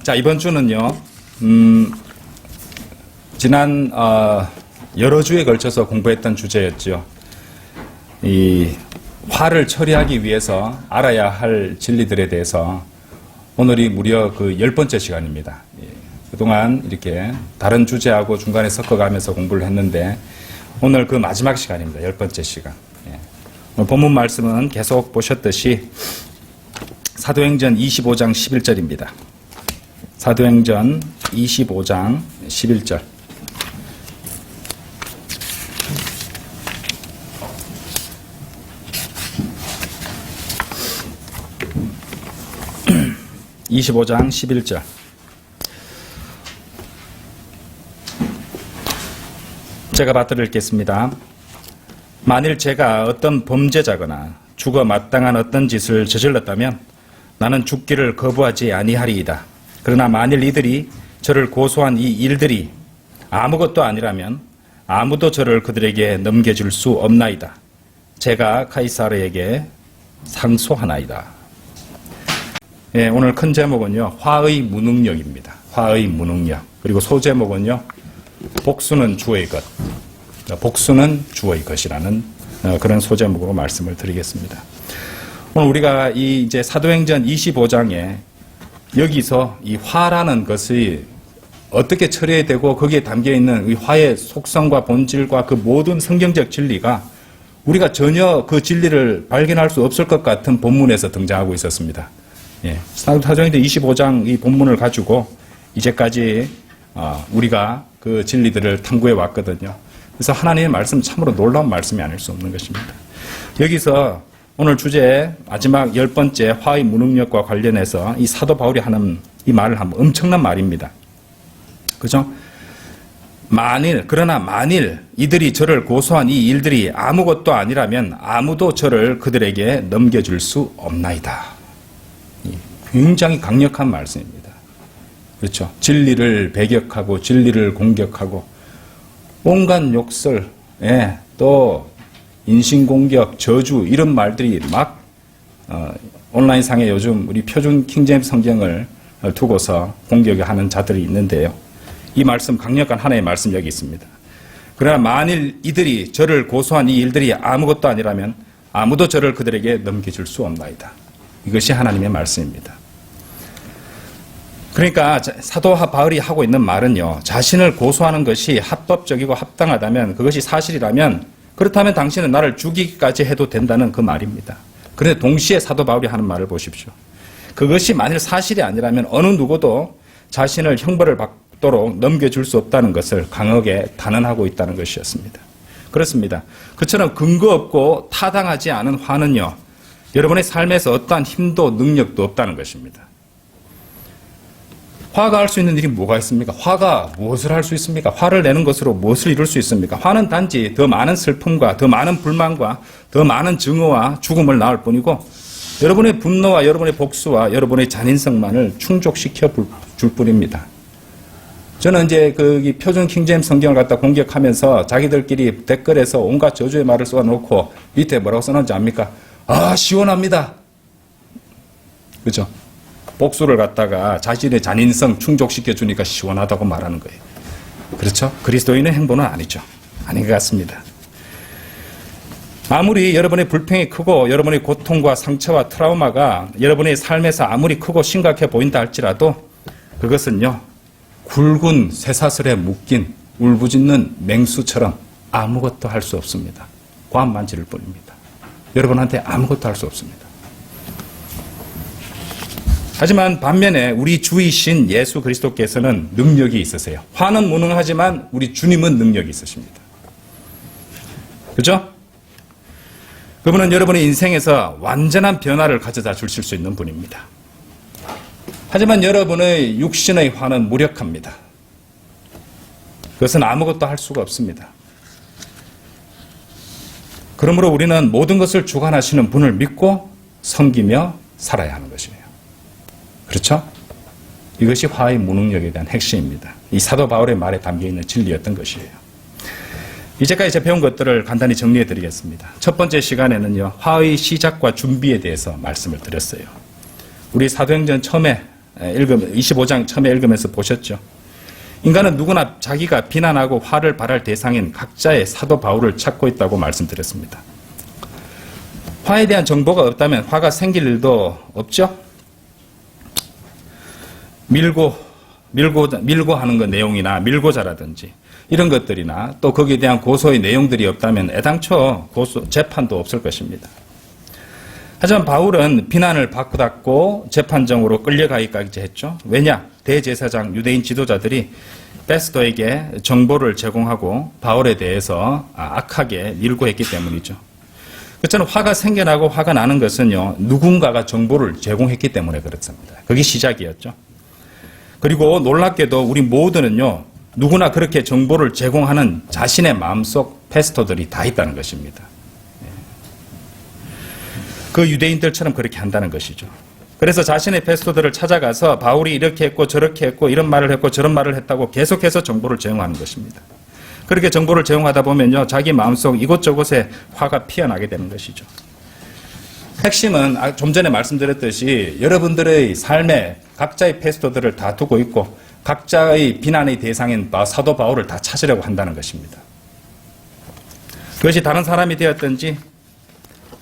자, 이번 주는요, 지난 여러 주에 걸쳐서 공부했던 주제였죠. 이 화를 처리하기 위해서 알아야 할 진리들에 대해서 오늘이 무려 그 10번째 시간입니다. 그동안 이렇게 다른 주제하고 중간에 섞어가면서 공부를 했는데 오늘 그 마지막 시간입니다. 10번째 시간. 오늘 본문 말씀은 계속 보셨듯이 사도행전 25장 11절입니다. 사도행전 25장 11절. (25장 11절) 제가 받들어 읽겠습니다. 만일 제가 어떤 범죄자거나 죽어 마땅한 어떤 짓을 저질렀다면 나는 죽기를 거부하지 아니하리이다. 그러나 만일 이들이 저를 고소한 이 일들이 아무것도 아니라면 아무도 저를 그들에게 넘겨줄 수 없나이다. 제가 카이사르에게 상소하나이다. 예, 오늘 큰 제목은요, 화의 무능력입니다. 화의 무능력. 그리고 소제목은요, 복수는 주의 것. 복수는 주의 것이라는 그런 소제목으로 말씀을 드리겠습니다. 오늘 우리가 이제 사도행전 25장에 여기서 이 화라는 것이 어떻게 처리해야 되고 거기에 담겨 있는 이 화의 속성과 본질과 그 모든 성경적 진리가 우리가 전혀 그 진리를 발견할 수 없을 것 같은 본문에서 등장하고 있었습니다. 예, 사도행전 25장 이 본문을 가지고 이제까지 우리가 그 진리들을 탐구해 왔거든요. 그래서 하나님의 말씀 참으로 놀라운 말씀이 아닐 수 없는 것입니다. 여기서 오늘 주제 마지막 10번째 화의 무능력과 관련해서 이 사도 바울이 하는 이 말을 하면 엄청난 말입니다. 그죠? 그러나 만일 이들이 저를 고소한 이 일들이 아무것도 아니라면 아무도 저를 그들에게 넘겨줄 수 없나이다. 굉장히 강력한 말씀입니다. 그렇죠? 진리를 배격하고 진리를 공격하고 온갖 욕설, 또 인신공격, 저주 이런 말들이 막 온라인상에 요즘 우리 표준 킹제임스 성경을 두고서 공격하는 자들이 있는데요. 이 말씀 강력한 하나의 말씀 여기 있습니다. 그러나 만일 이들이 저를 고소한 이 일들이 아무것도 아니라면 아무도 저를 그들에게 넘겨줄 수 없나이다. 이것이 하나님의 말씀입니다. 그러니까 사도 바울이 하고 있는 말은요, 자신을 고소하는 것이 합법적이고 합당하다면, 그것이 사실이라면, 그렇다면 당신은 나를 죽이기까지 해도 된다는 그 말입니다. 그런데 동시에 사도 바울이 하는 말을 보십시오. 그것이 만일 사실이 아니라면 어느 누구도 자신을 형벌을 받도록 넘겨줄 수 없다는 것을 강하게 단언하고 있다는 것이었습니다. 그렇습니다. 그처럼 근거 없고 타당하지 않은 화는요, 여러분의 삶에서 어떠한 힘도 능력도 없다는 것입니다. 화가 할 수 있는 일이 뭐가 있습니까? 화가 무엇을 할 수 있습니까? 화를 내는 것으로 무엇을 이룰 수 있습니까? 화는 단지 더 많은 슬픔과 더 많은 불만과 더 많은 증오와 죽음을 낳을 뿐이고 여러분의 분노와 여러분의 복수와 여러분의 잔인성만을 충족시켜 줄 뿐입니다. 저는 이제 그 표준 킹제임스 성경을 갖다 공격하면서 자기들끼리 댓글에서 온갖 저주의 말을 쏟아놓고 밑에 뭐라고 써놨는지 압니까? 아, 시원합니다. 그죠? 복수를 갖다가 자신의 잔인성 충족시켜 주니까 시원하다고 말하는 거예요. 그렇죠? 그리스도인의 행보는 아니죠. 아닌 것 같습니다. 아무리 여러분의 불평이 크고 여러분의 고통과 상처와 트라우마가 여러분의 삶에서 아무리 크고 심각해 보인다 할지라도 그것은요, 굵은 쇠사슬에 묶인 울부짖는 맹수처럼 아무것도 할 수 없습니다. 고함만 지를 뿐입니다. 여러분한테 아무것도 할 수 없습니다. 하지만 반면에 우리 주이신 예수 그리스도께서는 능력이 있으세요. 화는 무능하지만 우리 주님은 능력이 있으십니다. 그렇죠? 그분은 여러분의 인생에서 완전한 변화를 가져다 주실 수 있는 분입니다. 하지만 여러분의 육신의 화는 무력합니다. 그것은 아무것도 할 수가 없습니다. 그러므로 우리는 모든 것을 주관하시는 분을 믿고 섬기며 살아야 하는 것이에요. 그렇죠? 이것이 화의 무능력에 대한 핵심입니다. 이 사도 바울의 말에 담겨있는 진리였던 것이에요. 이제까지 제가 배운 것들을 간단히 정리해 드리겠습니다. 첫 번째 시간에는요, 화의 시작과 준비에 대해서 말씀을 드렸어요. 우리 사도행전 처음에 읽으면 25장 처음에 읽으면서 보셨죠. 인간은 누구나 자기가 비난하고 화를 발할 대상인 각자의 사도 바울을 찾고 있다고 말씀드렸습니다. 화에 대한 정보가 없다면 화가 생길 일도 없죠. 밀고 하는 그 내용이나 밀고자라든지 이런 것들이나 또 거기에 대한 고소의 내용들이 없다면 애당초 재판도 없을 것입니다. 하지만 바울은 비난을 받고 재판정으로 끌려가기까지 했죠. 왜냐? 대제사장 유대인 지도자들이 베스도에게 정보를 제공하고 바울에 대해서 악하게 밀고 했기 때문이죠. 저는 화가 생겨나고 화가 나는 것은요, 누군가가 정보를 제공했기 때문에 그렇습니다. 그게 시작이었죠. 그리고 놀랍게도 우리 모두는요, 누구나 그렇게 정보를 제공하는 자신의 마음속 패스토들이 다 있다는 것입니다. 그 유대인들처럼 그렇게 한다는 것이죠. 그래서 자신의 패스토들을 찾아가서 바울이 이렇게 했고 저렇게 했고 이런 말을 했고 저런 말을 했다고 계속해서 정보를 제공하는 것입니다. 그렇게 정보를 제공하다 보면요, 자기 마음속 이곳저곳에 화가 피어나게 되는 것이죠. 핵심은 좀 전에 말씀드렸듯이 여러분들의 삶에 각자의 패스토들을 다 두고 있고 각자의 비난의 대상인 사도 바울을 다 찾으려고 한다는 것입니다. 그것이 다른 사람이 되었든지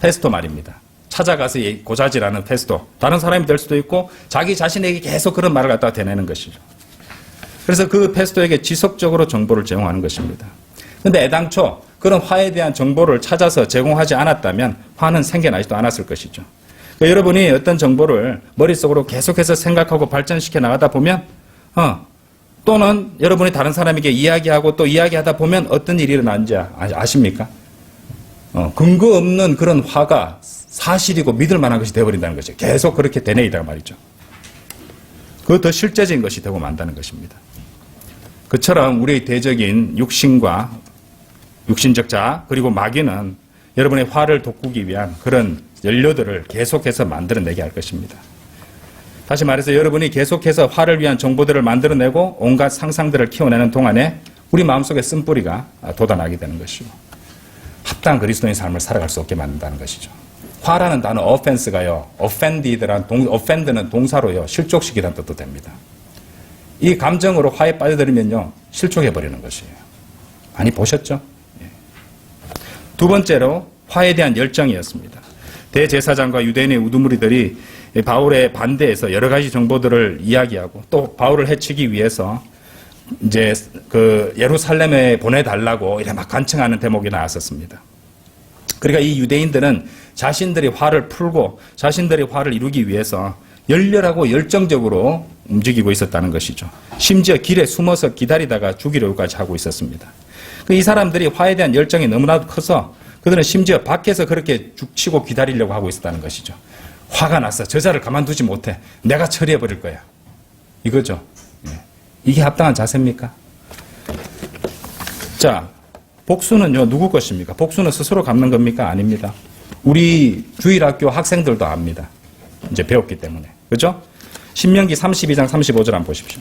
패스토 말입니다. 찾아가서 고자질하는 패스토, 다른 사람이 될 수도 있고 자기 자신에게 계속 그런 말을 갖다가 대내는 것이죠. 그래서 그 패스토에게 지속적으로 정보를 제공하는 것입니다. 그런데 애당초 그런 화에 대한 정보를 찾아서 제공하지 않았다면 화는 생겨나지도 않았을 것이죠. 그러니까 여러분이 어떤 정보를 머릿속으로 계속해서 생각하고 발전시켜 나가다 보면 또는 여러분이 다른 사람에게 이야기하고 또 이야기하다 보면 어떤 일이 일어나는지 아십니까? 근거 없는 그런 화가 사실이고 믿을 만한 것이 되어버린다는 것이죠. 계속 그렇게 되뇌이다가 말이죠. 그것 더 실제적인 것이 되고 만다는 것입니다. 그처럼 우리의 대적인 육신과 육신적 자 그리고 마귀는 여러분의 화를 돋구기 위한 그런 연료들을 계속해서 만들어내게 할 것입니다. 다시 말해서 여러분이 계속해서 화를 위한 정보들을 만들어내고 온갖 상상들을 키워내는 동안에 우리 마음속에 쓴뿌리가 돋아나게 되는 것이고 합당한 그리스도인 삶을 살아갈 수 없게 만든다는 것이죠. 화라는 단어 offense가요, offend는 동사로요, 실족시키라는 뜻도 됩니다. 이 감정으로 화에 빠져들면요, 실족해버리는 것이에요. 많이 보셨죠? 두 번째로 화에 대한 열정이었습니다. 대제사장과 유대인의 우두머리들이 바울의 반대에서 여러 가지 정보들을 이야기하고 또 바울을 해치기 위해서 이제 그 예루살렘에 보내달라고 이래 막 간청하는 대목이 나왔었습니다. 그러니까 이 유대인들은 자신들이 화를 풀고 자신들이 화를 이루기 위해서 열렬하고 열정적으로 움직이고 있었다는 것이죠. 심지어 길에 숨어서 기다리다가 죽이려고까지 하고 있었습니다. 이 사람들이 화에 대한 열정이 너무나도 커서 그들은 심지어 밖에서 그렇게 죽치고 기다리려고 하고 있었다는 것이죠. 화가 났어. 저자를 가만두지 못해. 내가 처리해버릴 거야. 이거죠. 이게 합당한 자세입니까? 자, 복수는요, 누구 것입니까? 복수는 스스로 갚는 겁니까? 아닙니다. 우리 주일학교 학생들도 압니다. 이제 배웠기 때문에. 그죠? 신명기 32장 35절 한번 보십시오.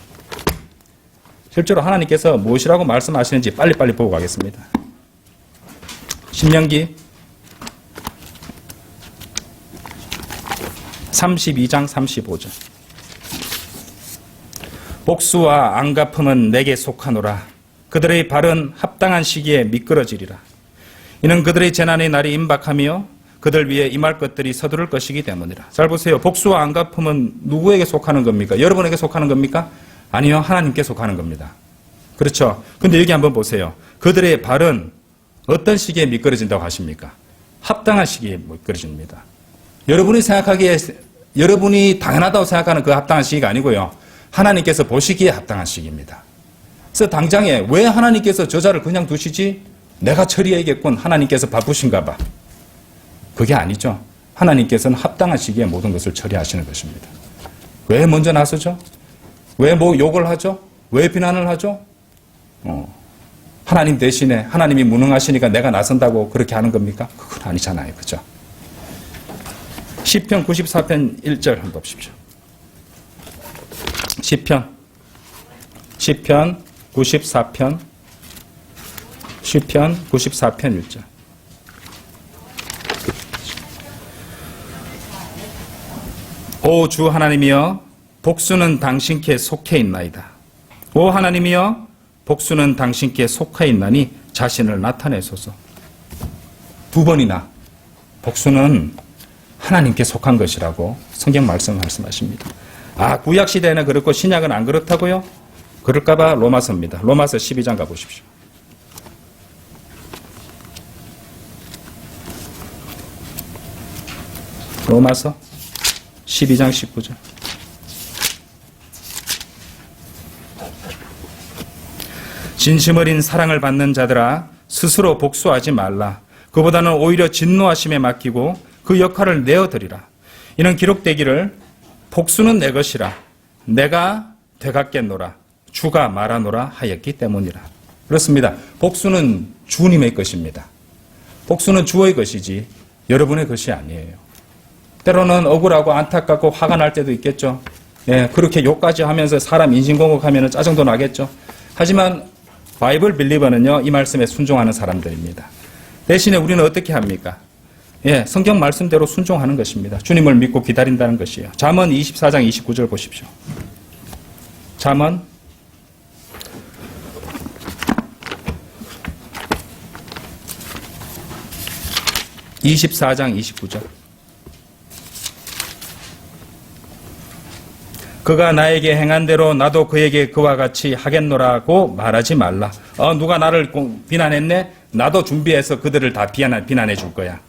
실제로 하나님께서 무엇이라고 말씀하시는지 빨리빨리 보고 가겠습니다. 신명기 32장 35절. 복수와 안갚음은 내게 속하노라. 그들의 발은 합당한 시기에 미끄러지리라. 이는 그들의 재난의 날이 임박하며 그들 위에 임할 것들이 서두를 것이기 때문이라. 잘 보세요. 복수와 안갚음은 누구에게 속하는 겁니까? 여러분에게 속하는 겁니까? 아니요. 하나님께 속하는 겁니다. 그렇죠. 근데 여기 한번 보세요. 그들의 발은 어떤 시기에 미끄러진다고 하십니까? 합당한 시기에 미끄러집니다. 여러분이 생각하기에 여러분이 당연하다고 생각하는 그 합당한 시기가 아니고요. 하나님께서 보시기에 합당한 시기입니다. 그래서 당장에 왜 하나님께서 저자를 그냥 두시지? 내가 처리해야겠군. 하나님께서 바쁘신가 봐. 그게 아니죠. 하나님께서는 합당한 시기에 모든 것을 처리하시는 것입니다. 왜 먼저 나서죠? 왜 욕을 하죠? 왜 비난을 하죠? 하나님 대신에 하나님이 무능하시니까 내가 나선다고 그렇게 하는 겁니까? 그건 아니잖아요. 그죠? 시편 94편 1절 한번 보십시오. 시편 94편 1절. 오 주 하나님이여 복수는 당신께 속해 있나이다. 오 하나님이여, 복수는 당신께 속해 있나니 자신을 나타내소서. 두 번이나 복수는 하나님께 속한 것이라고 성경 말씀하십니다. 구약 시대에는 그렇고 신약은 안 그렇다고요? 그럴까봐 로마서입니다. 로마서 12장 가보십시오. 로마서 12장 19절. 진심 어린 사랑을 받는 자들아, 스스로 복수하지 말라. 그보다는 오히려 진노하심에 맡기고 그 역할을 내어드리라. 이는 기록되기를 복수는 내 것이라 내가 되갚겠노라 주가 말하노라 하였기 때문이라. 그렇습니다. 복수는 주님의 것입니다. 복수는 주의 것이지 여러분의 것이 아니에요. 때로는 억울하고 안타깝고 화가 날 때도 있겠죠. 그렇게 욕까지 하면서 사람 인신공격하면 짜증도 나겠죠. 하지만 바이블 빌리버는요, 이 말씀에 순종하는 사람들입니다. 대신에 우리는 어떻게 합니까? 성경 말씀대로 순종하는 것입니다. 주님을 믿고 기다린다는 것이에요. 잠언 24장 29절 보십시오. 잠언 24장 29절. 그가 나에게 행한 대로 나도 그에게 그와 같이 하겠노라고 말하지 말라. 누가 나를 비난했네? 나도 준비해서 그들을 다 비난해 줄 거야.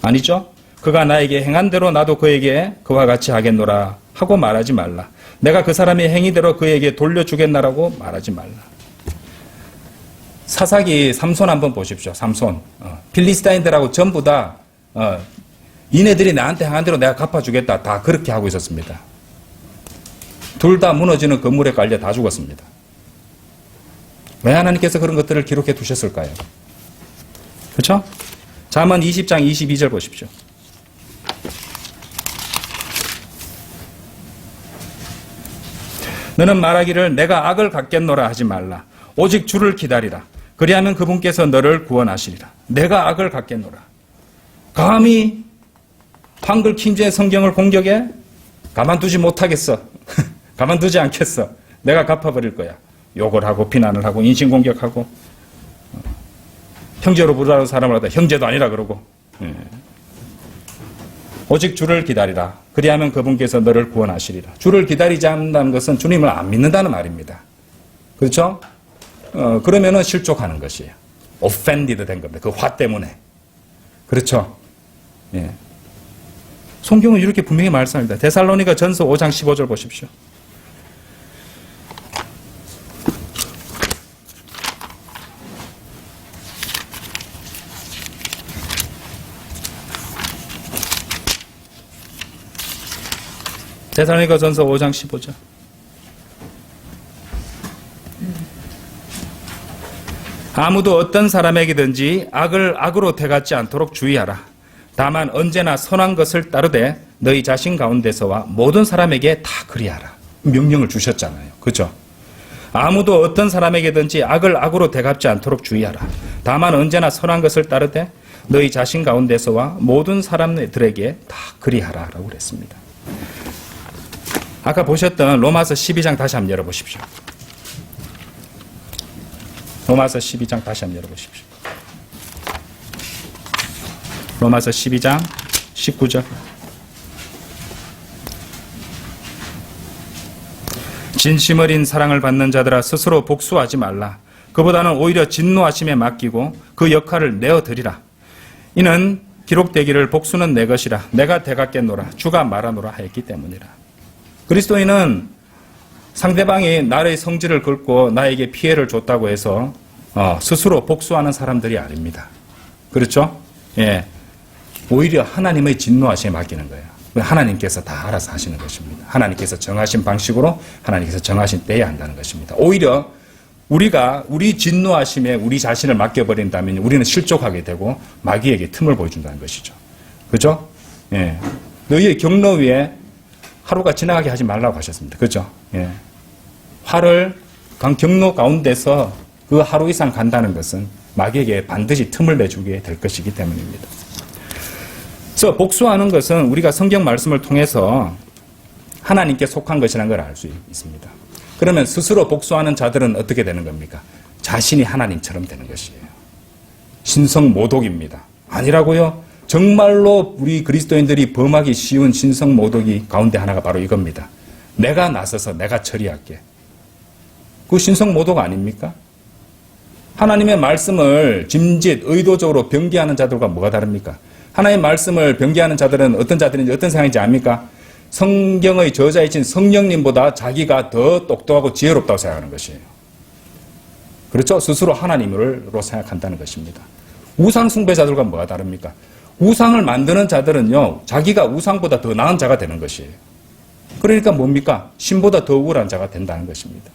아니죠? 그가 나에게 행한 대로 나도 그에게 그와 같이 하겠노라 하고 말하지 말라. 내가 그 사람의 행위대로 그에게 돌려주겠나라고 말하지 말라. 사사기 삼손 한번 보십시오. 삼손. 필리스타인들하고 전부 다 이네들이 나한테 행한 대로 내가 갚아주겠다. 다 그렇게 하고 있었습니다. 둘 다 무너지는 건물에 깔려 다 죽었습니다. 왜 하나님께서 그런 것들을 기록해 두셨을까요? 그렇죠? 잠언 20장 22절 보십시오. 너는 말하기를 내가 악을 갚겠노라 하지 말라. 오직 주를 기다리라. 그리하면 그분께서 너를 구원하시리라. 내가 악을 갚겠노라. 감히 한글 킹제의 성경을 공격해? 가만두지 못하겠어. 가만두지 않겠어. 내가 갚아버릴 거야. 욕을 하고 비난을 하고 인신공격하고 형제로 부르라는 사람을 하다 형제도 아니라 그러고. 오직 주를 기다리라. 그리하면 그분께서 너를 구원하시리라. 주를 기다리지 않는다는 것은 주님을 안 믿는다는 말입니다. 그렇죠? 그러면은 실족하는 것이에요. offended 된 겁니다. 그 화 때문에. 그렇죠? 예. 성경은 이렇게 분명히 말씀합니다. 데살로니가 전서 5장 15절 보십시오. 데살로니가 전서 5장 15절. 아무도 어떤 사람에게든지 악을 악으로 대갚지 않도록 주의하라. 다만 언제나 선한 것을 따르되 너희 자신 가운데서와 모든 사람에게 다 그리하라. 명령을 주셨잖아요. 그죠? 아무도 어떤 사람에게든지 악을 악으로 대갚지 않도록 주의하라. 다만 언제나 선한 것을 따르되 너희 자신 가운데서와 모든 사람들에게 다 그리하라 라고 그랬습니다. 아까 보셨던 로마서 12장 다시 한번 열어보십시오. 로마서 12장 다시 한번 열어보십시오. 로마서 12장 19절. 진심 어린 사랑을 받는 자들아 스스로 복수하지 말라. 그보다는 오히려 진노하심에 맡기고 그 역할을 내어드리라. 이는 기록되기를 복수는 내 것이라 내가 되갚겠노라 주가 말하노라 하였기 때문이라. 그리스도인은 상대방이 나의 성질을 긁고 나에게 피해를 줬다고 해서 스스로 복수하는 사람들이 아닙니다. 그렇죠? 예. 오히려 하나님의 진노하심에 맡기는 거예요. 하나님께서 다 알아서 하시는 것입니다. 하나님께서 정하신 방식으로 하나님께서 정하신 때에 한다는 것입니다. 오히려 우리가 우리 진노하심에 우리 자신을 맡겨버린다면 우리는 실족하게 되고 마귀에게 틈을 보여준다는 것이죠. 그죠? 예. 너희의 경로 위에 하루가 지나가게 하지 말라고 하셨습니다. 그죠? 예. 화를 경로 가운데서 그 하루 이상 간다는 것은 마귀에게 반드시 틈을 내주게 될 것이기 때문입니다. 그래서 복수하는 것은 우리가 성경 말씀을 통해서 하나님께 속한 것이라는 걸 알 수 있습니다. 그러면 스스로 복수하는 자들은 어떻게 되는 겁니까? 자신이 하나님처럼 되는 것이에요. 신성모독입니다. 아니라고요? 정말로 우리 그리스도인들이 범하기 쉬운 신성모독이 가운데 하나가 바로 이겁니다. 내가 나서서 내가 처리할게. 그 신성모독 아닙니까? 하나님의 말씀을 짐짓 의도적으로 변개하는 자들과 뭐가 다릅니까? 하나님의 말씀을 변개하는 자들은 어떤 자들인지 어떤 생각인지 압니까? 성경의 저자이신 성령님보다 자기가 더 똑똑하고 지혜롭다고 생각하는 것이에요. 그렇죠? 스스로 하나님으로 생각한다는 것입니다. 우상 숭배자들과 뭐가 다릅니까? 우상을 만드는 자들은요, 자기가 우상보다 더 나은 자가 되는 것이에요. 그러니까 뭡니까? 신보다 더 우월한 자가 된다는 것입니다.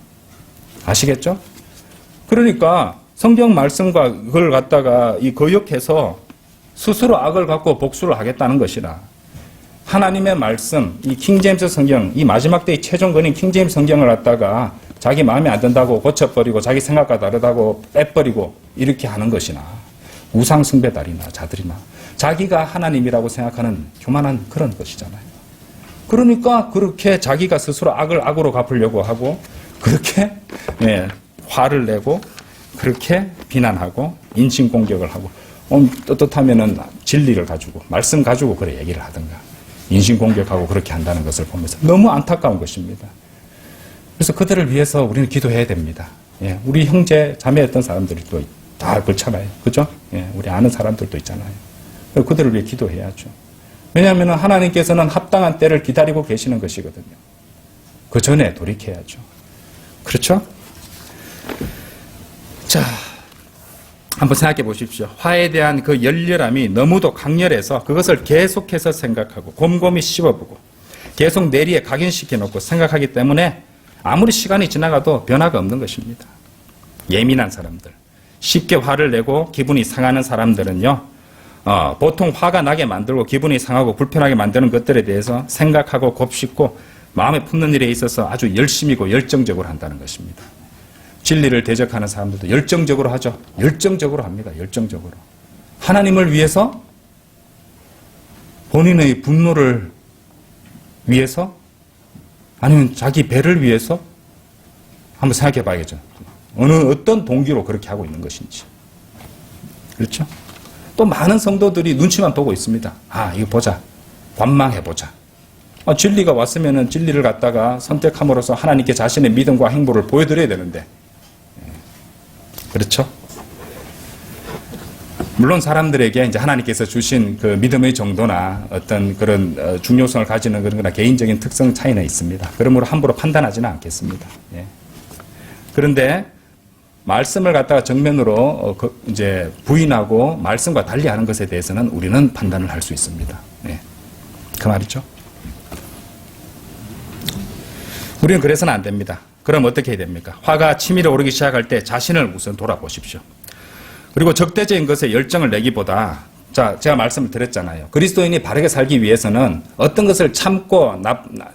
아시겠죠? 그러니까 성경 말씀과 그걸 갖다가 이 거역해서 스스로 악을 갖고 복수를 하겠다는 것이라, 하나님의 말씀, 이 킹제임스 성경, 이 마지막 때의 최종권인 킹제임스 성경을 갖다가 자기 마음에 안 든다고 고쳐버리고 자기 생각과 다르다고 빼버리고 이렇게 하는 것이나, 우상 숭배달이나 자들이나 자기가 하나님이라고 생각하는 교만한 그런 것이잖아요. 그러니까 그렇게 자기가 스스로 악을 악으로 갚으려고 하고, 그렇게 화를 내고, 그렇게 비난하고 인신공격을 하고, 떳떳하면은 진리를 가지고 말씀 가지고 그래 얘기를 하든가 인신공격하고 그렇게 한다는 것을 보면서 너무 안타까운 것입니다. 그래서 그들을 위해서 우리는 기도해야 됩니다. 우리 형제 자매였던 사람들이 또 다 그렇잖아요. 그죠? 우리 아는 사람들도 있잖아요. 그들을 위해 기도해야죠. 왜냐하면 하나님께서는 합당한 때를 기다리고 계시는 것이거든요. 그 전에 돌이켜야죠. 그렇죠? 자, 한번 생각해 보십시오. 화에 대한 그 열렬함이 너무도 강렬해서 그것을 계속해서 생각하고 곰곰이 씹어보고 계속 내리에 각인시켜 놓고 생각하기 때문에 아무리 시간이 지나가도 변화가 없는 것입니다. 예민한 사람들, 쉽게 화를 내고 기분이 상하는 사람들은요, 보통 화가 나게 만들고 기분이 상하고 불편하게 만드는 것들에 대해서 생각하고 곱씹고 마음에 품는 일에 있어서 아주 열심이고 열정적으로 한다는 것입니다. 진리를 대적하는 사람들도 열정적으로 하죠. 열정적으로 합니다. 열정적으로. 하나님을 위해서, 본인의 분노를 위해서, 아니면 자기 배를 위해서 한번 생각해 봐야겠죠. 어떤 동기로 그렇게 하고 있는 것인지. 그렇죠? 또 많은 성도들이 눈치만 보고 있습니다. 이거 보자. 관망해보자. 진리가 왔으면 진리를 갖다가 선택함으로써 하나님께 자신의 믿음과 행보를 보여드려야 되는데, 그렇죠? 물론 사람들에게 이제 하나님께서 주신 그 믿음의 정도나 어떤 그런 중요성을 가지는 그런 거나 개인적인 특성 차이는 있습니다. 그러므로 함부로 판단하지는 않겠습니다. 그런데 말씀을 갖다가 정면으로 이제 부인하고 말씀과 달리하는 것에 대해서는 우리는 판단을 할 수 있습니다. 그 말이죠. 우리는 그래서는 안 됩니다. 그럼 어떻게 해야 됩니까? 화가 치밀어 오르기 시작할 때 자신을 우선 돌아보십시오. 그리고 적대적인 것에 열정을 내기보다, 자, 제가 말씀을 드렸잖아요. 그리스도인이 바르게 살기 위해서는 어떤 것을 참고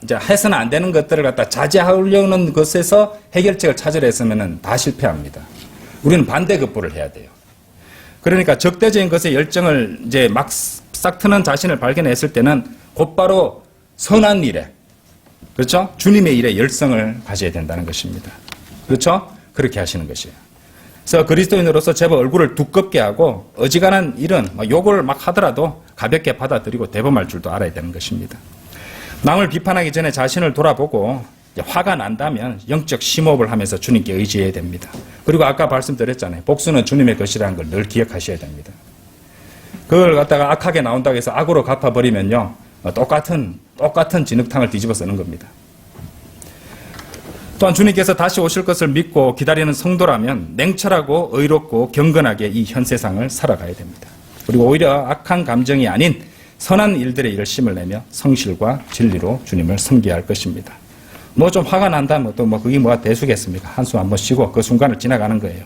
이제 해서는 안 되는 것들을 갖다 자제하려는 것에서 해결책을 찾으려 했으면 다 실패합니다. 우리는 반대급부를 해야 돼요. 그러니까 적대적인 것에 열정을 이제 막 싹 트는 자신을 발견했을 때는 곧바로 선한 일에, 그렇죠? 주님의 일에 열성을 가져야 된다는 것입니다. 그렇죠? 그렇게 하시는 것이에요. 그래서 그리스도인으로서 제발 얼굴을 두껍게 하고 어지간한 일은 욕을 막 하더라도 가볍게 받아들이고 대범할 줄도 알아야 되는 것입니다. 남을 비판하기 전에 자신을 돌아보고 화가 난다면 영적 심호흡을 하면서 주님께 의지해야 됩니다. 그리고 아까 말씀드렸잖아요. 복수는 주님의 것이라는 걸 늘 기억하셔야 됩니다. 그걸 갖다가 악하게 나온다고 해서 악으로 갚아버리면요, 똑같은 진흙탕을 뒤집어 쓰는 겁니다. 또한 주님께서 다시 오실 것을 믿고 기다리는 성도라면 냉철하고 의롭고 경건하게 이 현 세상을 살아가야 됩니다. 그리고 오히려 악한 감정이 아닌 선한 일들에 열심을 내며 성실과 진리로 주님을 섬겨야 할 것입니다. 뭐 좀 화가 난다면 또 그게 뭐가 대수겠습니까? 한숨 한번 쉬고 그 순간을 지나가는 거예요.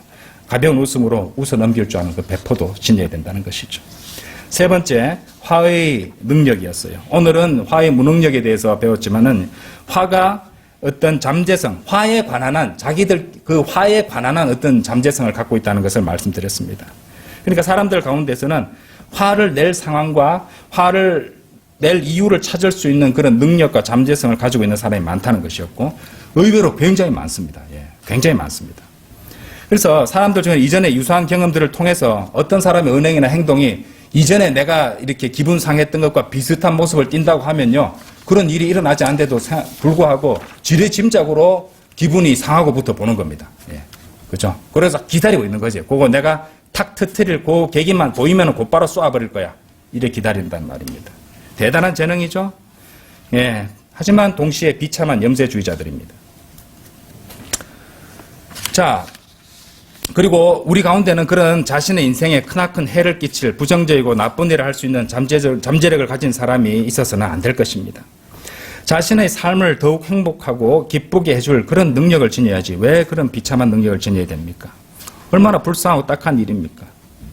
가벼운 웃음으로 웃어 넘길 줄 아는 그 배포도 지녀야 된다는 것이죠. 세 번째, 화의 능력이었어요. 오늘은 화의 무능력에 대해서 배웠지만은 화가 어떤 잠재성, 화에 관한 한 자기들 그 화에 관한 한 어떤 잠재성을 갖고 있다는 것을 말씀드렸습니다. 그러니까 사람들 가운데서는 화를 낼 상황과 화를 낼 이유를 찾을 수 있는 그런 능력과 잠재성을 가지고 있는 사람이 많다는 것이었고, 의외로 굉장히 많습니다. 예, 굉장히 많습니다. 그래서 사람들 중에 이전에 유사한 경험들을 통해서 어떤 사람의 언행이나 행동이 이전에 내가 이렇게 기분 상했던 것과 비슷한 모습을 띈다고 하면요, 그런 일이 일어나지 않는데도 불구하고 지레짐작으로 기분이 상하고부터 보는 겁니다. 예. 그죠? 그래서 기다리고 있는 거지. 그거 내가 탁 터트릴 그 계기만 보이면 곧바로 쏘아버릴 거야. 이래 기다린단 말입니다. 대단한 재능이죠? 예. 하지만 동시에 비참한 염세주의자들입니다. 자, 그리고 우리 가운데는 그런 자신의 인생에 크나큰 해를 끼칠 부정적이고 나쁜 일을 할 수 있는 잠재력을 가진 사람이 있어서는 안 될 것입니다. 자신의 삶을 더욱 행복하고 기쁘게 해줄 그런 능력을 지녀야지 왜 그런 비참한 능력을 지녀야 됩니까? 얼마나 불쌍하고 딱한 일입니까?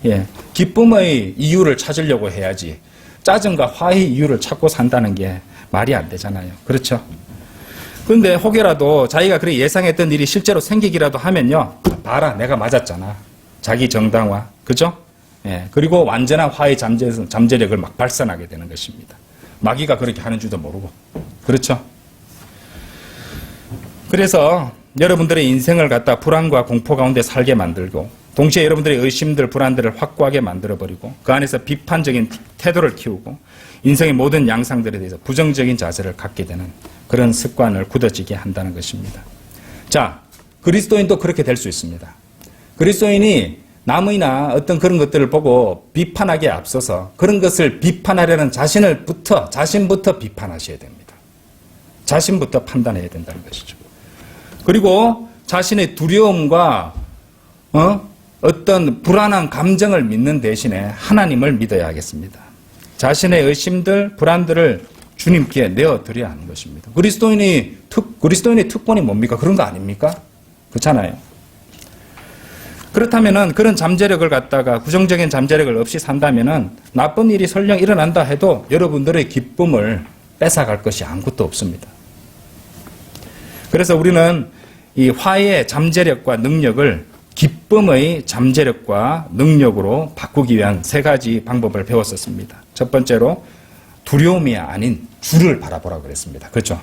예, 기쁨의 이유를 찾으려고 해야지 짜증과 화의 이유를 찾고 산다는 게 말이 안 되잖아요. 그렇죠? 그런데 혹여라도 자기가 그렇게 예상했던 일이 실제로 생기기라도 하면요, 봐라, 내가 맞았잖아. 자기 정당화, 그죠? 예, 그리고 완전한 화의 잠재력을 막 발산하게 되는 것입니다. 마귀가 그렇게 하는 줄도 모르고. 그렇죠? 그래서 여러분들의 인생을 갖다 불안과 공포 가운데 살게 만들고, 동시에 여러분들의 의심들, 불안들을 확고하게 만들어버리고, 그 안에서 비판적인 태도를 키우고, 인생의 모든 양상들에 대해서 부정적인 자세를 갖게 되는 그런 습관을 굳어지게 한다는 것입니다. 자, 그리스도인도 그렇게 될 수 있습니다. 그리스도인이 남이나 어떤 그런 것들을 보고 비판하기에 앞서서 그런 것을 비판하려는 자신부터 비판하셔야 됩니다. 자신부터 판단해야 된다는 것이죠. 그리고 자신의 두려움과 어떤 불안한 감정을 믿는 대신에 하나님을 믿어야 하겠습니다. 자신의 의심들, 불안들을 주님께 내어드려야 하는 것입니다. 그리스도인의 특권이 뭡니까? 그런 거 아닙니까? 그렇잖아요. 그렇다면은 그런 잠재력을 갖다가 부정적인 잠재력을 없이 산다면은 나쁜 일이 설령 일어난다 해도 여러분들의 기쁨을 뺏어갈 것이 아무것도 없습니다. 그래서 우리는 이 화해의 잠재력과 능력을 기쁨의 잠재력과 능력으로 바꾸기 위한 세 가지 방법을 배웠었습니다. 첫 번째로 두려움이 아닌 주를 바라보라고 그랬습니다. 그렇죠?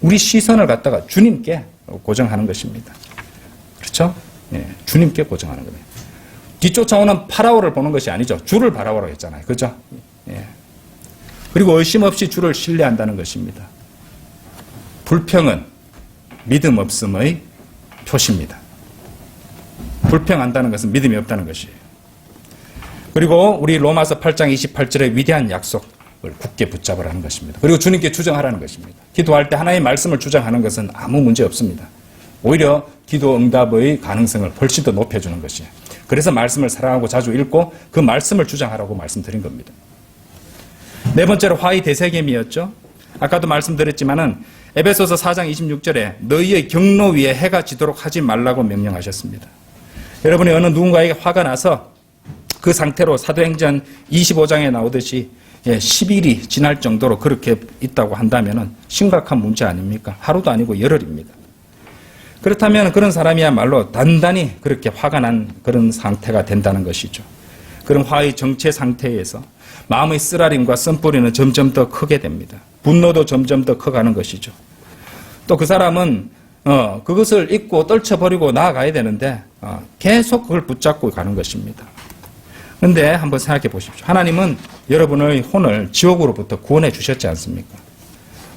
우리 시선을 갖다가 주님께 고정하는 것입니다. 그렇죠? 예, 주님께 고정하는 겁니다. 뒤쫓아오는 파라오를 보는 것이 아니죠. 주를 바라보라고 했잖아요. 그렇죠? 예. 그리고 의심 없이 주를 신뢰한다는 것입니다. 불평은 믿음 없음의 표시입니다. 불평한다는 것은 믿음이 없다는 것이에요. 그리고 우리 로마서 8장 28절의 위대한 약속을 굳게 붙잡으라는 것입니다. 그리고 주님께 주장하라는 것입니다. 기도할 때 하나님의 말씀을 주장하는 것은 아무 문제 없습니다. 오히려 기도 응답의 가능성을 훨씬 더 높여주는 것이에요. 그래서 말씀을 사랑하고 자주 읽고 그 말씀을 주장하라고 말씀드린 겁니다. 네 번째로 화의 대세겜이었죠. 아까도 말씀드렸지만은 에베소서 4장 26절에 너희의 경로 위에 해가 지도록 하지 말라고 명령하셨습니다. 여러분이 어느 누군가에게 화가 나서 그 상태로 사도행전 25장에 나오듯이 10일이 지날 정도로 그렇게 있다고 한다면 심각한 문제 아닙니까? 하루도 아니고 열흘입니다. 그렇다면 그런 사람이야말로 단단히 그렇게 화가 난 그런 상태가 된다는 것이죠. 그런 화의 정체 상태에서 마음의 쓰라림과 쓴뿌리는 점점 더 크게 됩니다. 분노도 점점 더 커가는 것이죠. 또 그 사람은 그것을 잊고 떨쳐버리고 나아가야 되는데 계속 그걸 붙잡고 가는 것입니다. 그런데 한번 생각해 보십시오. 하나님은 여러분의 혼을 지옥으로부터 구원해 주셨지 않습니까?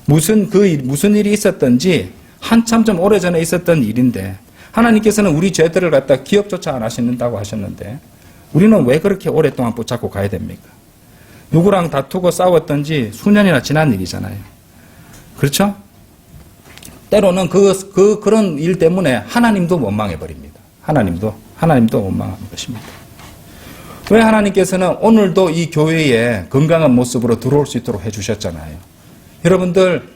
무슨 일이 있었던지 한참 좀 오래전에 있었던 일인데 하나님께서는 우리 죄들을 갖다 기억조차 안 하신다고 하셨는데 우리는 왜 그렇게 오랫동안 붙잡고 가야 됩니까? 누구랑 다투고 싸웠던지 수년이나 지난 일이잖아요. 그렇죠? 때로는 그런 일 때문에 하나님도 원망해버립니다. 하나님도 원망한 것입니다. 왜 하나님께서는 오늘도 이 교회에 건강한 모습으로 들어올 수 있도록 해주셨잖아요. 여러분들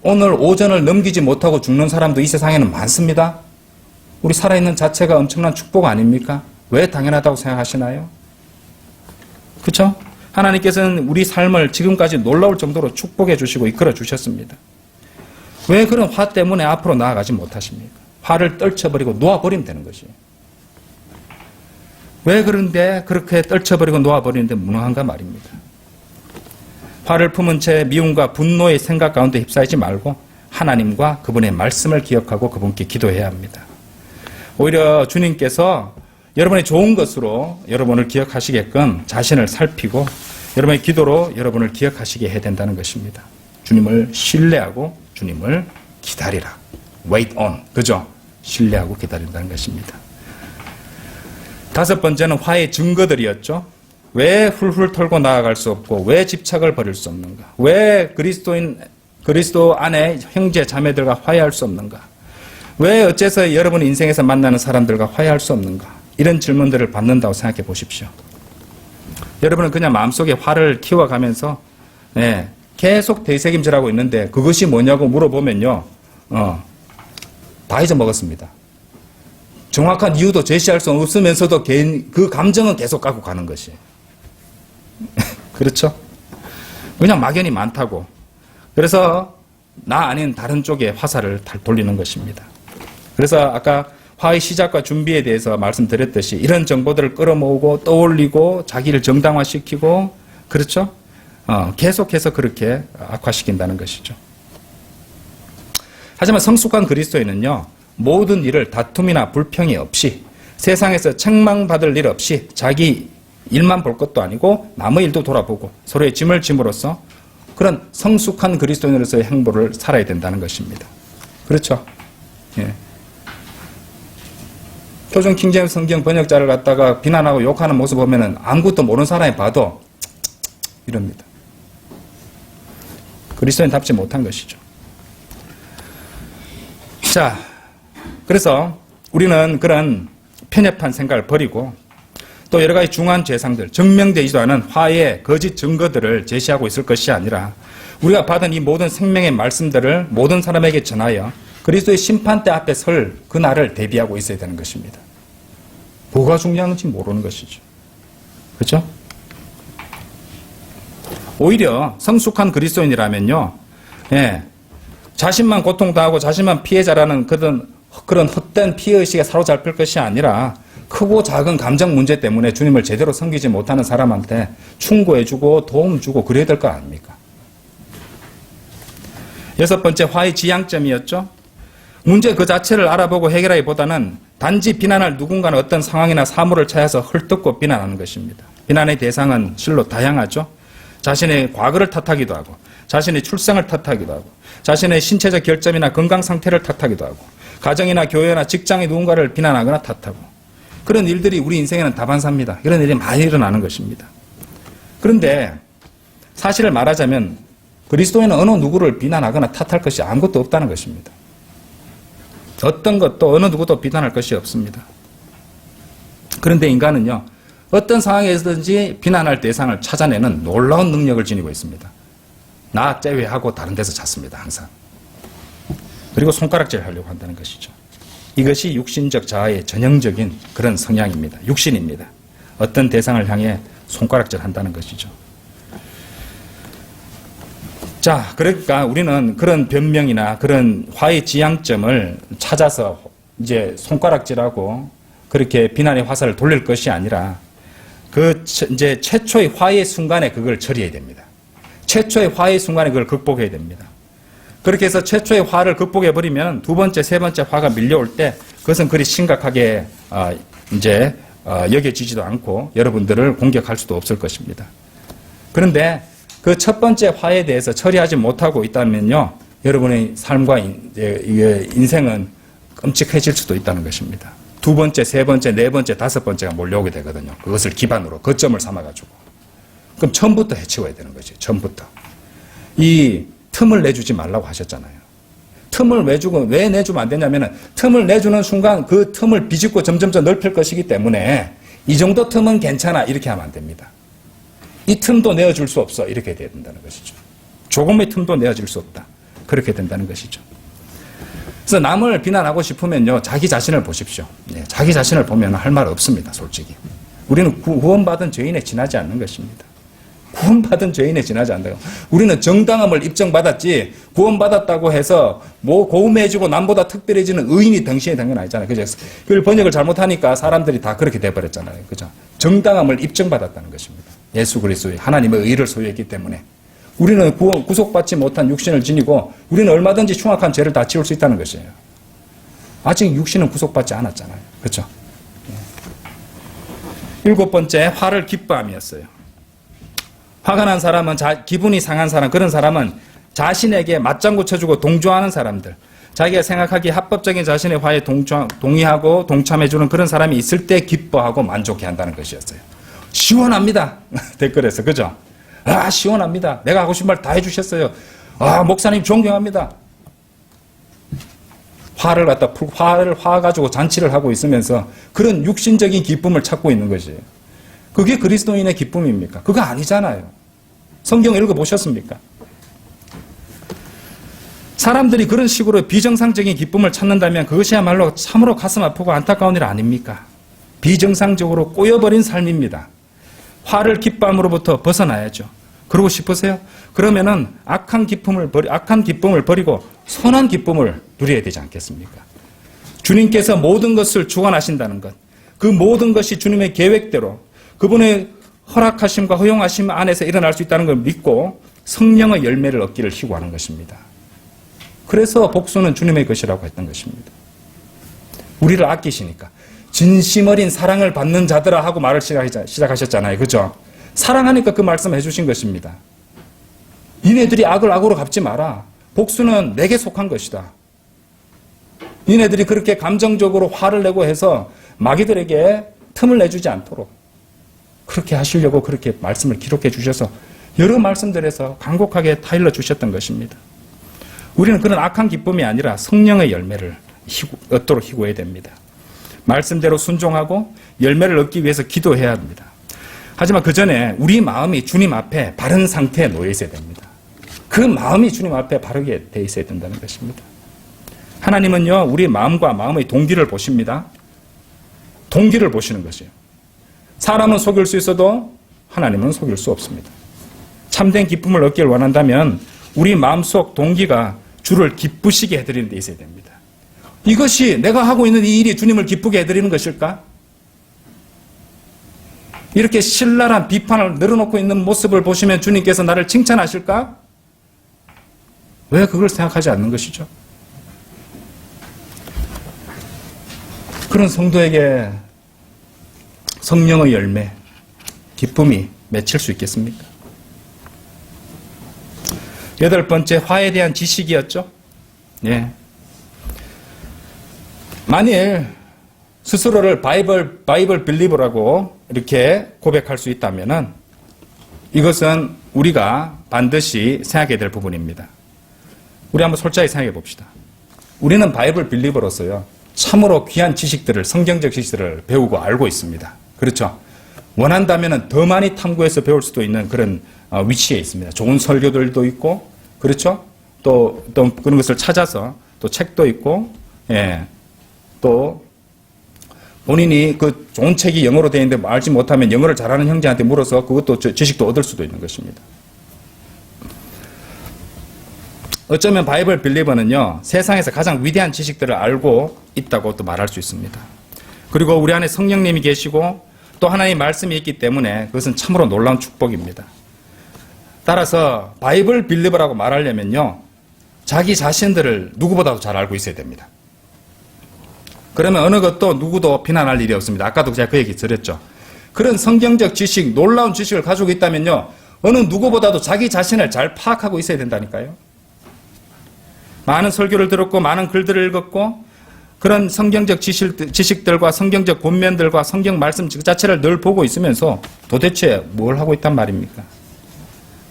오늘 오전을 넘기지 못하고 죽는 사람도 이 세상에는 많습니다. 우리 살아있는 자체가 엄청난 축복 아닙니까? 왜 당연하다고 생각하시나요? 그렇죠? 하나님께서는 우리 삶을 지금까지 놀라울 정도로 축복해 주시고 이끌어 주셨습니다. 왜 그런 화 때문에 앞으로 나아가지 못하십니까? 화를 떨쳐버리고 놓아버리면 되는 것이에요. 왜 그런데 그렇게 떨쳐버리고 놓아버리는데 무능한가 말입니다. 화를 품은 채 미움과 분노의 생각 가운데 휩싸이지 말고 하나님과 그분의 말씀을 기억하고 그분께 기도해야 합니다. 오히려 주님께서 여러분의 좋은 것으로 여러분을 기억하시게끔 자신을 살피고 여러분의 기도로 여러분을 기억하시게 해야 된다는 것입니다. 주님을 신뢰하고 주님을 기다리라. Wait on. 그죠? 신뢰하고 기다린다는 것입니다. 다섯 번째는 화의 증거들이었죠. 왜 훌훌 털고 나아갈 수 없고 왜 집착을 버릴 수 없는가? 왜 그리스도 안에 형제 자매들과 화해할 수 없는가? 왜 어째서 여러분 인생에서 만나는 사람들과 화해할 수 없는가? 이런 질문들을 받는다고 생각해 보십시오. 여러분은 그냥 마음속에 화를 키워가면서 계속 되새김질하고 있는데 그것이 뭐냐고 물어보면요. 다 잊어먹었습니다. 정확한 이유도 제시할 수 없으면서도 그 감정은 계속 갖고 가는 것이. 그렇죠? 그냥 막연히 많다고. 그래서 나 아닌 다른 쪽에 화살을 돌리는 것입니다. 그래서 아까 화의 시작과 준비에 대해서 말씀드렸듯이 이런 정보들을 끌어모으고 떠올리고 자기를 정당화시키고 그렇죠? 계속해서 그렇게 악화시킨다는 것이죠. 하지만 성숙한 그리스도인은요. 모든 일을 다툼이나 불평이 없이 세상에서 책망받을 일 없이 자기 일만 볼 것도 아니고 남의 일도 돌아보고 서로의 짐을 짐으로써 그런 성숙한 그리스도인으로서의 행보를 살아야 된다는 것입니다. 그렇죠? 예. 표준 킹제임스 성경 번역자를 갖다가 비난하고 욕하는 모습 보면은 아무것도 모르는 사람이 봐도 이럽니다. 그리스도인답지 못한 것이죠. 자, 그래서 우리는 그런 편협한 생각을 버리고 또 여러 가지 중한 죄상들, 증명되지도 않은 화해의 거짓 증거들을 제시하고 있을 것이 아니라 우리가 받은 이 모든 생명의 말씀들을 모든 사람에게 전하여 그리스도의 심판대 앞에 설 그날을 대비하고 있어야 되는 것입니다. 뭐가 중요한지 모르는 것이죠. 그렇죠? 오히려 성숙한 그리스도인이라면요. 자신만 고통당하고 자신만 피해자라는 그런 헛된 피해의식에 사로잡힐 것이 아니라 크고 작은 감정 문제 때문에 주님을 제대로 섬기지 못하는 사람한테 충고해주고 도움 주고 그래야 될 거 아닙니까? 여섯 번째 화의 지향점이었죠. 문제 그 자체를 알아보고 해결하기보다는 단지 비난할 누군가는 어떤 상황이나 사물을 찾아서 헐뜯고 비난하는 것입니다. 비난의 대상은 실로 다양하죠. 자신의 과거를 탓하기도 하고 자신의 출생을 탓하기도 하고 자신의 신체적 결점이나 건강 상태를 탓하기도 하고 가정이나 교회나 직장의 누군가를 비난하거나 탓하고 그런 일들이 우리 인생에는 다반사입니다. 이런 일이 많이 일어나는 것입니다. 그런데 사실을 말하자면 그리스도인은 어느 누구를 비난하거나 탓할 것이 아무것도 없다는 것입니다. 어떤 것도 어느 누구도 비난할 것이 없습니다. 그런데 인간은요. 어떤 상황에서든지 비난할 대상을 찾아내는 놀라운 능력을 지니고 있습니다. 나 제외하고 다른 데서 찾습니다. 항상. 그리고 손가락질 하려고 한다는 것이죠. 이것이 육신적 자아의 전형적인 그런 성향입니다. 육신입니다. 어떤 대상을 향해 손가락질 한다는 것이죠. 자, 그러니까 우리는 그런 변명이나 그런 화의 지향점을 찾아서 이제 손가락질하고 그렇게 비난의 화살을 돌릴 것이 아니라 이제 최초의 화의 순간에 그걸 처리해야 됩니다. 최초의 화의 순간에 그걸 극복해야 됩니다. 그렇게 해서 최초의 화를 극복해버리면 두 번째, 세 번째 화가 밀려올 때 그것은 그리 심각하게 여겨지지도 않고 여러분들을 공격할 수도 없을 것입니다. 그런데 그 첫 번째 화에 대해서 처리하지 못하고 있다면요, 여러분의 삶과 인생은 끔찍해질 수도 있다는 것입니다. 두 번째, 세 번째, 네 번째, 다섯 번째가 몰려오게 되거든요. 그것을 기반으로, 거점을 삼아가지고. 그럼 처음부터 해치워야 되는 거죠. 처음부터. 이 틈을 내주지 말라고 하셨잖아요. 틈을 왜 내주면 안 되냐면은 틈을 내주는 순간 그 틈을 비집고 점점점 넓힐 것이기 때문에 이 정도 틈은 괜찮아. 이렇게 하면 안 됩니다. 이 틈도 내어줄 수 없어. 이렇게 돼야 된다는 것이죠. 조금의 틈도 내어줄 수 없다. 그렇게 된다는 것이죠. 그래서 남을 비난하고 싶으면요, 자기 자신을 보십시오. 자기 자신을 보면 할 말 없습니다, 솔직히. 우리는 구원받은 죄인에 지나지 않는 것입니다. 구원받은 죄인에 지나지 않는다고. 우리는 정당함을 입증받았지, 구원받았다고 해서 뭐 고음해지고 남보다 특별해지는 의인이 당신이 된 건 아니잖아요. 그죠? 그걸 번역을 잘못하니까 사람들이 다 그렇게 돼버렸잖아요. 그죠? 정당함을 입증받았다는 것입니다. 예수 그리스도의 하나님의 의를 소유했기 때문에 우리는 구속받지 못한 육신을 지니고 우리는 얼마든지 흉악한 죄를 다 지을 수 있다는 것이에요. 아직 육신은 구속받지 않았잖아요. 그렇죠? 7번째, 화를 기뻐함이었어요. 화가 난 사람은, 기분이 상한 사람, 그런 사람은 자신에게 맞장구 쳐주고 동조하는 사람들, 자기가 생각하기에 합법적인 자신의 화에 동의하고 동참해주는 그런 사람이 있을 때 기뻐하고 만족해한다는 것이었어요. 시원합니다. 댓글에서. 그죠? 아, 시원합니다. 내가 하고 싶은 말 다 해주셨어요. 아, 목사님 존경합니다. 화를 가지고 잔치를 하고 있으면서 그런 육신적인 기쁨을 찾고 있는 것이에요. 그게 그리스도인의 기쁨입니까? 그거 아니잖아요. 성경 읽어보셨습니까? 사람들이 그런 식으로 비정상적인 기쁨을 찾는다면 그것이야말로 참으로 가슴 아프고 안타까운 일 아닙니까? 비정상적으로 꼬여버린 삶입니다. 화를 기쁨으로부터 벗어나야죠. 그러고 싶으세요? 그러면은 악한 기쁨을 버리고 선한 기쁨을 누려야 되지 않겠습니까? 주님께서 모든 것을 주관하신다는 것, 그 모든 것이 주님의 계획대로 그분의 허락하심과 허용하심 안에서 일어날 수 있다는 걸 믿고 성령의 열매를 얻기를 희구하는 것입니다. 그래서 복수는 주님의 것이라고 했던 것입니다. 우리를 아끼시니까 진심 어린 사랑을 받는 자들아 하고 말을 시작하셨잖아요. 그죠? 사랑하니까 그 말씀을 해주신 것입니다. 니네들이 악을 악으로 갚지 마라. 복수는 내게 속한 것이다. 니네들이 그렇게 감정적으로 화를 내고 해서 마귀들에게 틈을 내주지 않도록 그렇게 하시려고 그렇게 말씀을 기록해 주셔서 여러 말씀들에서 간곡하게 타일러 주셨던 것입니다. 우리는 그런 악한 기쁨이 아니라 성령의 열매를 얻도록 희구해야 됩니다. 말씀대로 순종하고 열매를 얻기 위해서 기도해야 합니다. 하지만 그 전에 우리 마음이 주님 앞에 바른 상태에 놓여 있어야 됩니다. 그 마음이 주님 앞에 바르게 돼 있어야 된다는 것입니다. 하나님은요, 우리 마음과 마음의 동기를 보십니다. 동기를 보시는 것이에요. 사람은 속일 수 있어도 하나님은 속일 수 없습니다. 참된 기쁨을 얻기를 원한다면 우리 마음속 동기가 주를 기쁘시게 해드리는 데 있어야 됩니다. 이것이 내가 하고 있는 이 일이 주님을 기쁘게 해드리는 것일까? 이렇게 신랄한 비판을 늘어놓고 있는 모습을 보시면 주님께서 나를 칭찬하실까? 왜 그걸 생각하지 않는 것이죠? 그런 성도에게 성령의 열매, 기쁨이 맺힐 수 있겠습니까? 8번째, 화에 대한 지식이었죠. 예. 만일 스스로를 바이블 빌리버라고 이렇게 고백할 수 있다면은 이것은 우리가 반드시 생각해야 될 부분입니다. 우리 한번 솔직하게 생각해 봅시다. 우리는 바이블 빌리버로서요, 참으로 귀한 지식들을, 성경적 지식들을 배우고 알고 있습니다. 그렇죠? 원한다면 더 많이 탐구해서 배울 수도 있는 그런 위치에 있습니다. 좋은 설교들도 있고, 그렇죠? 또 그런 것을 찾아서 또 책도 있고, 예, 또 본인이 그 좋은 책이 영어로 되어 있는데 알지 못하면 영어를 잘하는 형제한테 물어서 그것도 지식도 얻을 수도 있는 것입니다. 어쩌면 바이블 빌리버는요, 세상에서 가장 위대한 지식들을 알고 있다고 또 말할 수 있습니다. 그리고 우리 안에 성령님이 계시고 또 하나님의 말씀이 있기 때문에 그것은 참으로 놀라운 축복입니다. 따라서 바이블 빌리버라고 말하려면요, 자기 자신들을 누구보다도 잘 알고 있어야 됩니다. 그러면 어느 것도 누구도 비난할 일이 없습니다. 아까도 제가 그 얘기 드렸죠. 그런 성경적 지식, 놀라운 지식을 가지고 있다면요, 어느 누구보다도 자기 자신을 잘 파악하고 있어야 된다니까요. 많은 설교를 들었고 많은 글들을 읽었고 그런 성경적 지식들과 성경적 본면들과 성경 말씀 자체를 늘 보고 있으면서 도대체 뭘 하고 있단 말입니까?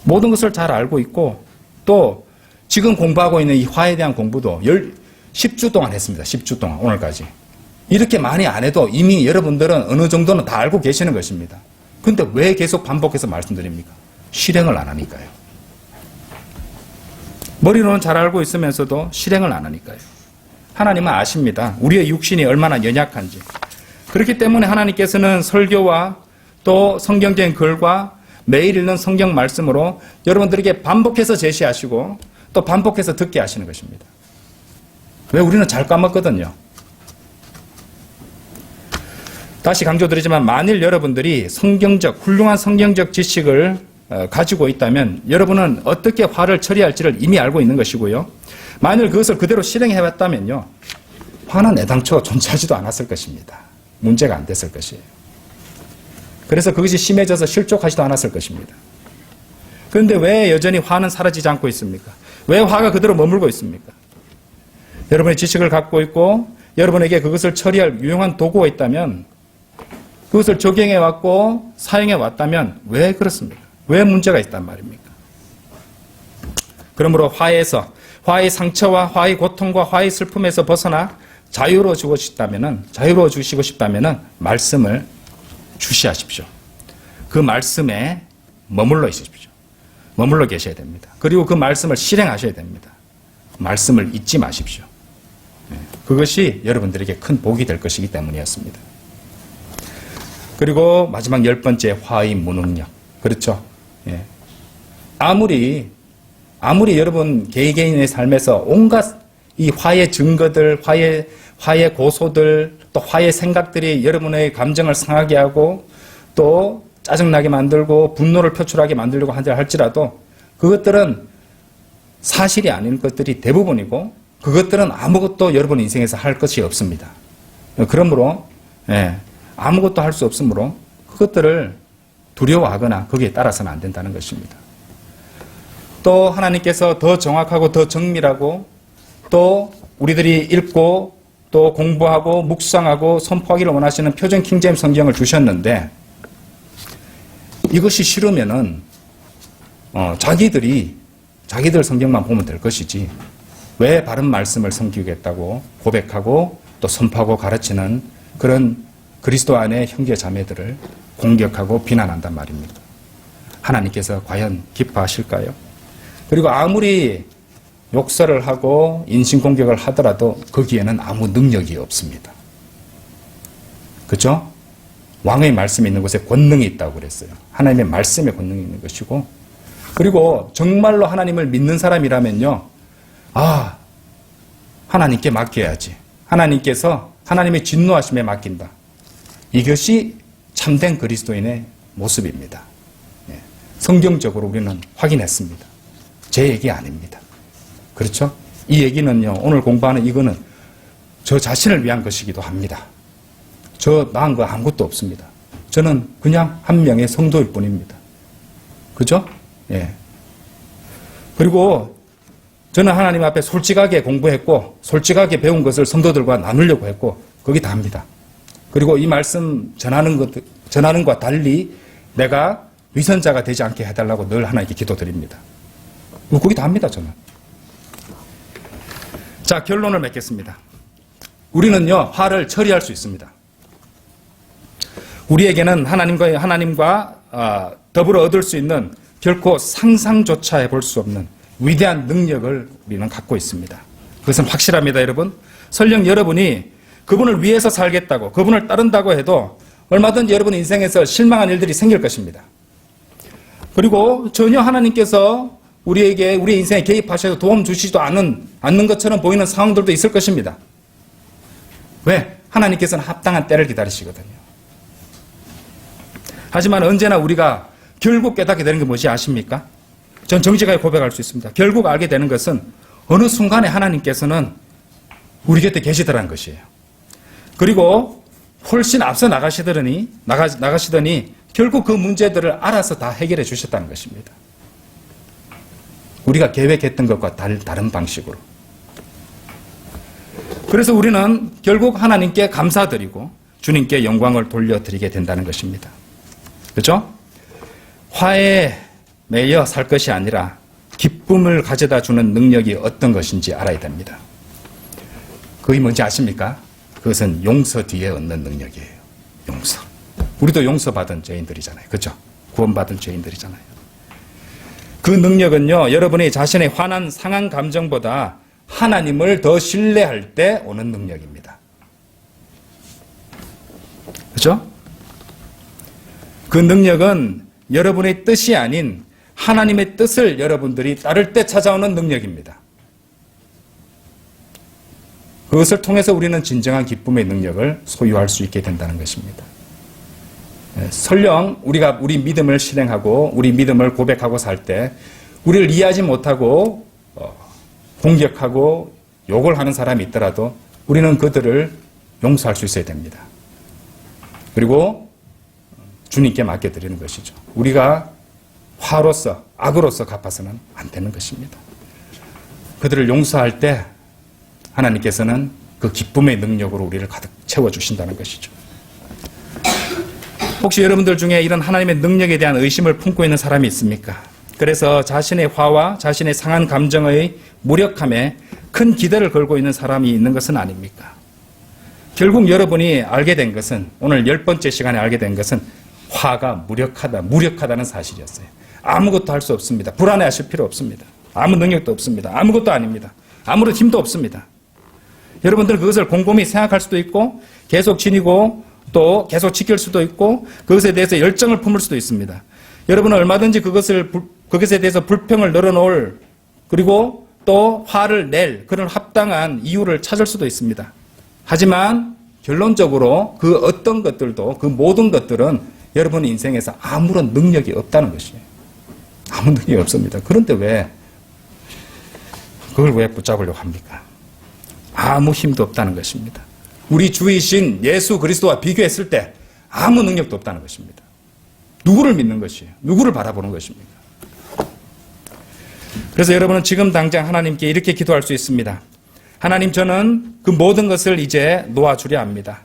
모든 것을 잘 알고 있고 또 지금 공부하고 있는 이 화에 대한 공부도 10주 동안 했습니다. 10주 동안 오늘까지. 이렇게 많이 안 해도 이미 여러분들은 어느 정도는 다 알고 계시는 것입니다. 그런데 왜 계속 반복해서 말씀드립니까? 실행을 안 하니까요. 머리로는 잘 알고 있으면서도 실행을 안 하니까요. 하나님은 아십니다. 우리의 육신이 얼마나 연약한지. 그렇기 때문에 하나님께서는 설교와 또 성경적인 글과 매일 읽는 성경 말씀으로 여러분들에게 반복해서 제시하시고 또 반복해서 듣게 하시는 것입니다. 왜? 우리는 잘 까먹거든요. 다시 강조드리지만 만일 여러분들이 훌륭한 성경적 지식을 가지고 있다면 여러분은 어떻게 화를 처리할지를 이미 알고 있는 것이고요. 만일 그것을 그대로 실행해왔다면요, 화는 애당초 존재하지도 않았을 것입니다. 문제가 안 됐을 것이에요. 그래서 그것이 심해져서 실족하지도 않았을 것입니다. 그런데 왜 여전히 화는 사라지지 않고 있습니까? 왜 화가 그대로 머물고 있습니까? 여러분의 지식을 갖고 있고 여러분에게 그것을 처리할 유용한 도구가 있다면, 그것을 적용해 왔고 사용해 왔다면 왜 그렇습니까? 왜 문제가 있단 말입니까? 그러므로 화에서, 화의 상처와 화의 고통과 화의 슬픔에서 벗어나 자유로워지고 싶다면은 말씀을 주시하십시오. 그 말씀에 머물러 있으십시오. 머물러 계셔야 됩니다. 그리고 그 말씀을 실행하셔야 됩니다. 말씀을 잊지 마십시오. 그것이 여러분들에게 큰 복이 될 것이기 때문이었습니다. 그리고 마지막 10번째, 화의 무능력. 그렇죠? 예. 아무리 여러분 개개인의 삶에서 온갖 이 화의 증거들, 화의 고소들, 또 화의 생각들이 여러분의 감정을 상하게 하고 또 짜증나게 만들고 분노를 표출하게 만들려고 한다 할지라도 그것들은 사실이 아닌 것들이 대부분이고 그것들은 아무것도 여러분 인생에서 할 것이 없습니다. 그러므로 아무것도 할 수 없으므로 그것들을 두려워하거나 거기에 따라서는 안 된다는 것입니다. 또 하나님께서 더 정확하고 더 정밀하고 또 우리들이 읽고 또 공부하고 묵상하고 선포하기를 원하시는 표준 킹제임스 성경을 주셨는데, 이것이 싫으면은 자기들 성경만 보면 될 것이지 왜 바른 말씀을 섬기겠다고 고백하고 또 선포하고 가르치는 그런 그리스도 안의 형제 자매들을 공격하고 비난한단 말입니다. 하나님께서 과연 기뻐하실까요? 그리고 아무리 욕설을 하고 인신공격을 하더라도 거기에는 아무 능력이 없습니다. 그렇죠? 왕의 말씀이 있는 곳에 권능이 있다고 그랬어요. 하나님의 말씀에 권능이 있는 것이고, 그리고 정말로 하나님을 믿는 사람이라면요, 하나님께 맡겨야지. 하나님께서 하나님의 진노하심에 맡긴다. 이것이 참된 그리스도인의 모습입니다. 성경적으로 우리는 확인했습니다. 제 얘기 아닙니다. 그렇죠? 이 얘기는요, 오늘 공부하는 이거는 저 자신을 위한 것이기도 합니다. 저 나은 거 아무것도 없습니다. 저는 그냥 한 명의 성도일 뿐입니다. 그죠? 예. 그리고 저는 하나님 앞에 솔직하게 공부했고 솔직하게 배운 것을 성도들과 나누려고 했고 거기 다 합니다. 그리고 이 말씀 전하는 것과 달리 내가 위선자가 되지 않게 해달라고 늘 하나님께 기도드립니다. 거기 다 합니다, 저는. 자, 결론을 맺겠습니다. 우리는요, 화를 처리할 수 있습니다. 우리에게는 하나님과 더불어 얻을 수 있는 결코 상상조차 해볼 수 없는 위대한 능력을 우리는 갖고 있습니다. 그것은 확실합니다, 여러분. 설령 여러분이 그분을 위해서 살겠다고, 그분을 따른다고 해도 얼마든지 여러분 인생에서 실망한 일들이 생길 것입니다. 그리고 전혀 하나님께서 우리의 인생에 개입하셔서 도움 주시지도 않는 것처럼 보이는 상황들도 있을 것입니다. 왜? 하나님께서는 합당한 때를 기다리시거든요. 하지만 언제나 우리가 결국 깨닫게 되는 게 뭔지 아십니까? 전 정직하게 고백할 수 있습니다. 결국 알게 되는 것은 어느 순간에 하나님께서는 우리 곁에 계시더라는 것이에요. 그리고 훨씬 앞서 나가시더니 결국 그 문제들을 알아서 다 해결해 주셨다는 것입니다. 우리가 계획했던 것과 다른 방식으로. 그래서 우리는 결국 하나님께 감사드리고 주님께 영광을 돌려드리게 된다는 것입니다. 그렇죠? 화에 매여 살 것이 아니라 기쁨을 가져다 주는 능력이 어떤 것인지 알아야 됩니다. 그게 뭔지 아십니까? 그것은 용서 뒤에 얻는 능력이에요. 용서. 우리도 용서받은 죄인들이잖아요. 그렇죠? 구원받은 죄인들이잖아요. 그 능력은요, 여러분이 자신의 화난 상한 감정보다 하나님을 더 신뢰할 때 오는 능력입니다. 그렇죠? 그 능력은 여러분의 뜻이 아닌 하나님의 뜻을 여러분들이 따를 때 찾아오는 능력입니다. 그것을 통해서 우리는 진정한 기쁨의 능력을 소유할 수 있게 된다는 것입니다. 설령 우리가 우리 믿음을 실행하고 우리 믿음을 고백하고 살 때 우리를 이해하지 못하고 공격하고 욕을 하는 사람이 있더라도 우리는 그들을 용서할 수 있어야 됩니다. 그리고 주님께 맡겨드리는 것이죠. 우리가 화로서 악으로서 갚아서는 안 되는 것입니다. 그들을 용서할 때 하나님께서는 그 기쁨의 능력으로 우리를 가득 채워주신다는 것이죠. 혹시 여러분들 중에 이런 하나님의 능력에 대한 의심을 품고 있는 사람이 있습니까? 그래서 자신의 화와 자신의 상한 감정의 무력함에 큰 기대를 걸고 있는 사람이 있는 것은 아닙니까? 결국 여러분이 알게 된 것은, 오늘 10번째 시간에 알게 된 것은 화가 무력하다는 사실이었어요. 아무것도 할 수 없습니다. 불안해하실 필요 없습니다. 아무 능력도 없습니다. 아무것도 아닙니다. 아무런 힘도 없습니다. 여러분들은 그것을 곰곰이 생각할 수도 있고 계속 지니고 또 계속 지킬 수도 있고 그것에 대해서 열정을 품을 수도 있습니다. 여러분은 얼마든지 그것에 대해서 불평을 늘어놓을, 그리고 또 화를 낼 그런 합당한 이유를 찾을 수도 있습니다. 하지만 결론적으로 그 어떤 것들도, 그 모든 것들은 여러분 인생에서 아무런 능력이 없다는 것이에요. 아무 능력이 없습니다. 그런데 그걸 왜 붙잡으려고 합니까? 아무 힘도 없다는 것입니다. 우리 주이신 예수 그리스도와 비교했을 때 아무 능력도 없다는 것입니다. 누구를 믿는 것이에요? 누구를 바라보는 것입니까? 그래서 여러분은 지금 당장 하나님께 이렇게 기도할 수 있습니다. 하나님, 저는 그 모든 것을 이제 놓아주려 합니다.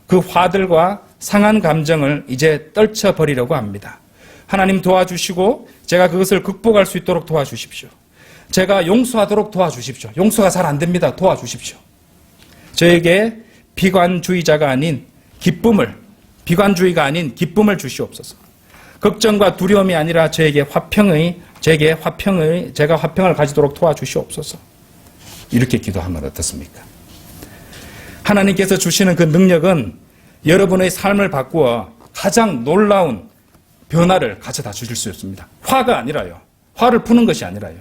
그 화들과 상한 감정을 이제 떨쳐버리려고 합니다. 하나님 도와주시고 제가 그것을 극복할 수 있도록 도와주십시오. 제가 용서하도록 도와주십시오. 용서가 잘 안 됩니다. 도와주십시오. 저에게 비관주의가 아닌 기쁨을 주시옵소서. 걱정과 두려움이 아니라 제가 화평을 가지도록 도와주시옵소서. 이렇게 기도하면 어떻습니까? 하나님께서 주시는 그 능력은 여러분의 삶을 바꾸어 가장 놀라운 변화를 가져다 주실 수 있습니다. 화가 아니라요. 화를 푸는 것이 아니라요.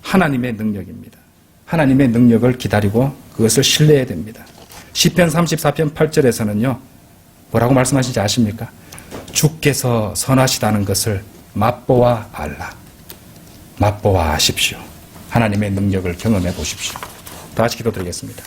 하나님의 능력입니다. 하나님의 능력을 기다리고 그것을 신뢰해야 됩니다. 시편 34편 8절에서는요. 뭐라고 말씀하시는지 아십니까? 주께서 선하시다는 것을 맛보아 알라. 맛보아 아십시오. 하나님의 능력을 경험해 보십시오. 다 같이 기도드리겠습니다.